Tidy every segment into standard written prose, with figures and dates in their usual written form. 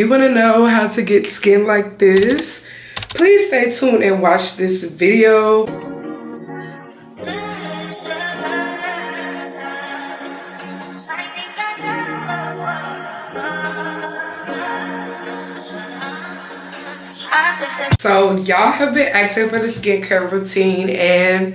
you want to know how to get skin like this, please stay tuned and watch this video. So y'all have been asking for the skincare routine, and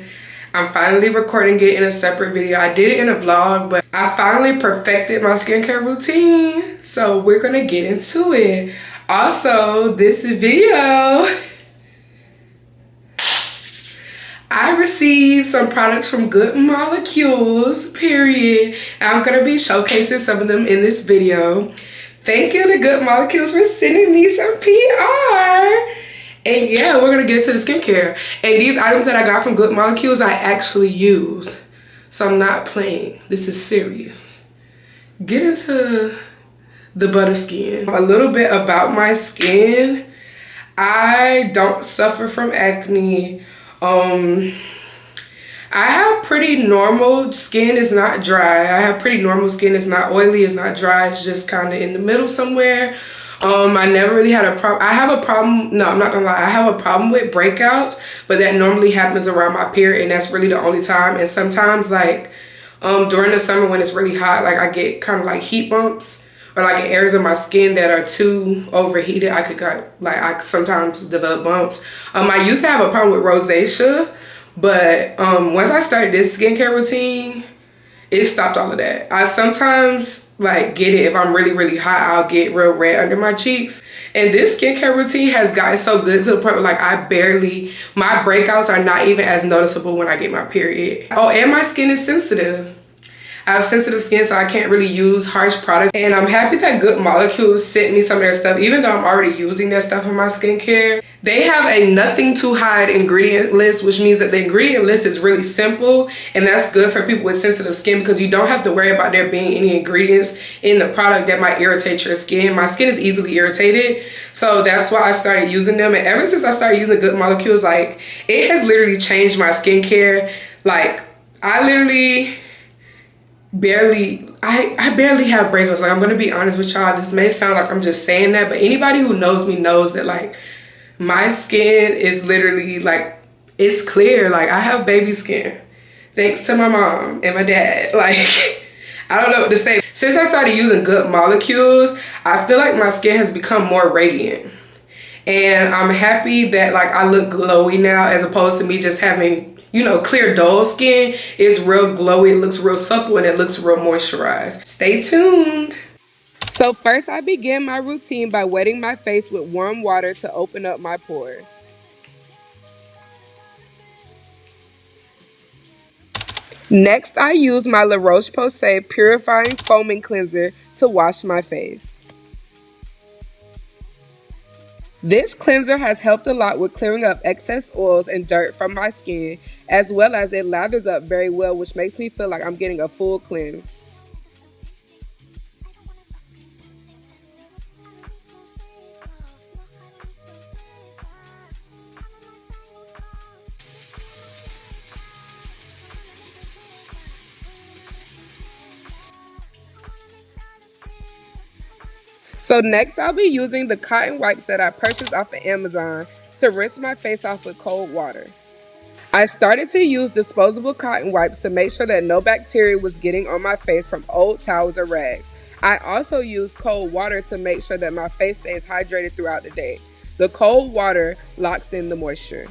I'm finally recording it in a separate video. I did it in a vlog, but I finally perfected my skincare routine. So we're gonna get into it. Also, this video, I received some products from Good Molecules, period. I'm gonna be showcasing some of them in this video. Thank you to Good Molecules for sending me some PR. And yeah, we're gonna get to the skincare. And these items that I got from Good Molecules, I actually use. So I'm not playing. This is serious. Get into the butter skin. A little bit about my skin. I don't suffer from acne. I have pretty normal skin. It's not dry. I have pretty normal skin. It's not oily. It's not dry. It's just kind of in the middle somewhere. I never really had a problem. I have a problem. No, I'm not gonna lie. I have a problem with breakouts, but that normally happens around my period, and that's really the only time. And sometimes, like, during the summer when it's really hot, like I get kind of like heat bumps, or like in areas of my skin that are too overheated. I sometimes develop bumps. I used to have a problem with rosacea, but once I started this skincare routine, it stopped all of that. I sometimes like get it if I'm really hot. I'll get real red under my cheeks, and this skincare routine has gotten so good to the point where like my breakouts are not even as noticeable when I get my period. Oh, and my skin is sensitive. I have sensitive skin, so I can't really use harsh products. And I'm happy that Good Molecules sent me some of their stuff, even though I'm already using their stuff in my skincare. They have a nothing to hide ingredient list, which means that the ingredient list is really simple, and that's good for people with sensitive skin because you don't have to worry about there being any ingredients in the product that might irritate your skin. My skin is easily irritated, so that's why I started using them. And ever since I started using Good Molecules, like, it has literally changed my skincare. Like, I literally I barely have breakouts. Like, I'm gonna be honest with y'all, this may sound like I'm just saying that, but anybody who knows me knows that like my skin is literally like, it's clear. Like, I have baby skin thanks to my mom and my dad. Like, I don't know what to say. Since I started using Good Molecules, I feel like my skin has become more radiant, and I'm happy that like I look glowy now, as opposed to me just having, you know, clear dull skin. Is real glowy, it looks real supple, and it looks real moisturized. Stay tuned. So first I begin my routine by wetting my face with warm water to open up my pores. Next I use my Roche Posay Purifying Foaming Cleanser to wash my face. This cleanser has helped a lot with clearing up excess oils and dirt from my skin, as well as it lathers up very well, which makes me feel like I'm getting a full cleanse. So next I'll be using the cotton wipes that I purchased off of Amazon to rinse my face off with cold water. I started to use disposable cotton wipes to make sure that no bacteria was getting on my face from old towels or rags. I also use cold water to make sure that my face stays hydrated throughout the day. The cold water locks in the moisture.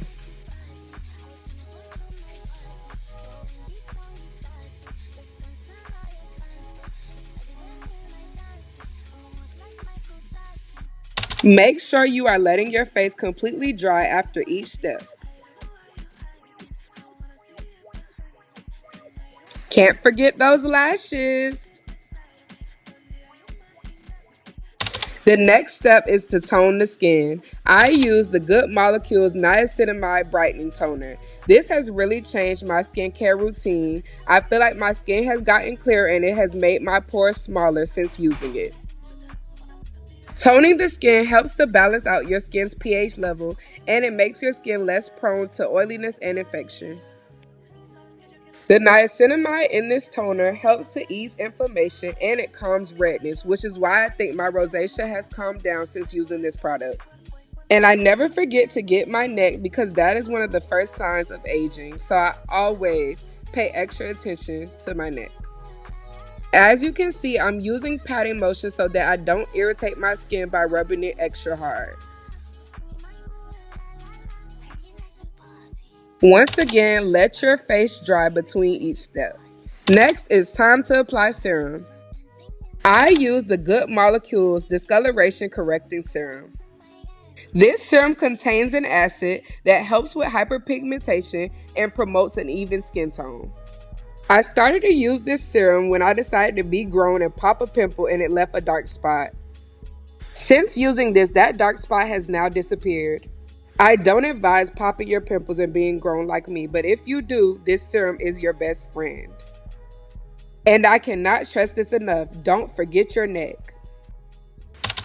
Make sure you are letting your face completely dry after each step. Can't forget those lashes. The next step is to tone the skin. I use the Good Molecules Niacinamide Brightening Toner. This has really changed my skincare routine. I feel like my skin has gotten clearer and it has made my pores smaller since using it. Toning the skin helps to balance out your skin's pH level, and it makes your skin less prone to oiliness and infection. The niacinamide in this toner helps to ease inflammation and it calms redness, which is why I think my rosacea has calmed down since using this product. And I never forget to get my neck because that is one of the first signs of aging, so I always pay extra attention to my neck. As you can see, I'm using patting motion so that I don't irritate my skin by rubbing it extra hard. Once again, let your face dry between each step. Next, it's time to apply serum. I use the Good Molecules Discoloration Correcting Serum. This serum contains an acid that helps with hyperpigmentation and promotes an even skin tone. I started to use this serum when I decided to be grown and pop a pimple and it left a dark spot. Since using this, that dark spot has now disappeared. I don't advise popping your pimples and being grown like me, but if you do, this serum is your best friend. And I cannot stress this enough, don't forget your neck.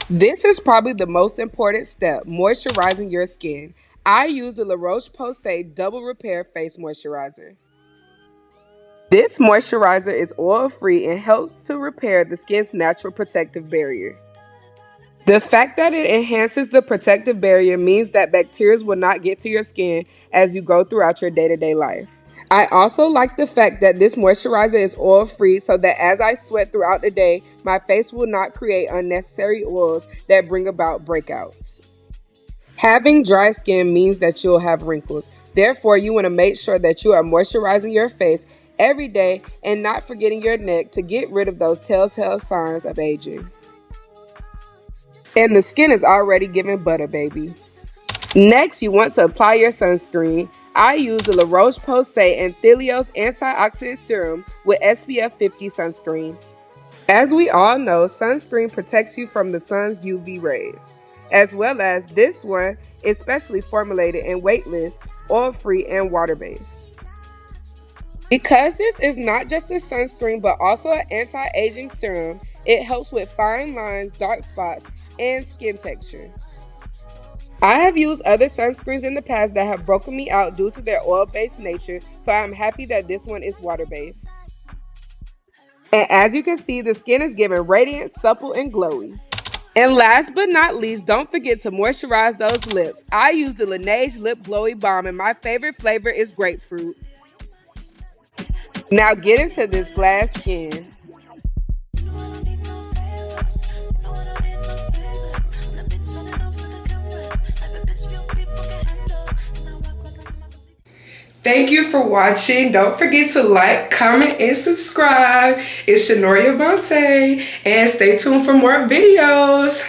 This is probably the most important step, moisturizing your skin. I use the Roche Posay Double Repair Face Moisturizer. This moisturizer is oil-free and helps to repair the skin's natural protective barrier. The fact that it enhances the protective barrier means that bacteria will not get to your skin as you go throughout your day-to-day life. I also like the fact that this moisturizer is oil-free so that as I sweat throughout the day, my face will not create unnecessary oils that bring about breakouts. Having dry skin means that you'll have wrinkles. Therefore, you want to make sure that you are moisturizing your face every day and not forgetting your neck to get rid of those telltale signs of aging. And the skin is already giving butter, baby. Next, you want to apply your sunscreen. I use the La Roche-Posay and Thelios Antioxidant Serum with SPF 50 sunscreen. As we all know, sunscreen protects you from the sun's UV rays, as well as this one is specially formulated and weightless, oil-free, and water-based. Because this is not just a sunscreen but also an anti-aging serum, it helps with fine lines, dark spots, and skin texture. I have used other sunscreens in the past that have broken me out due to their oil-based nature, so I am happy that this one is water-based. And as you can see, the skin is giving radiant, supple, and glowy. And last but not least, don't forget to moisturize those lips. I use the Laneige Lip Glowy Balm and my favorite flavor is grapefruit. Now get into this glass skin. Thank you for watching. Don't forget to like, comment, and subscribe. It's Shanoria Bonte, and stay tuned for more videos.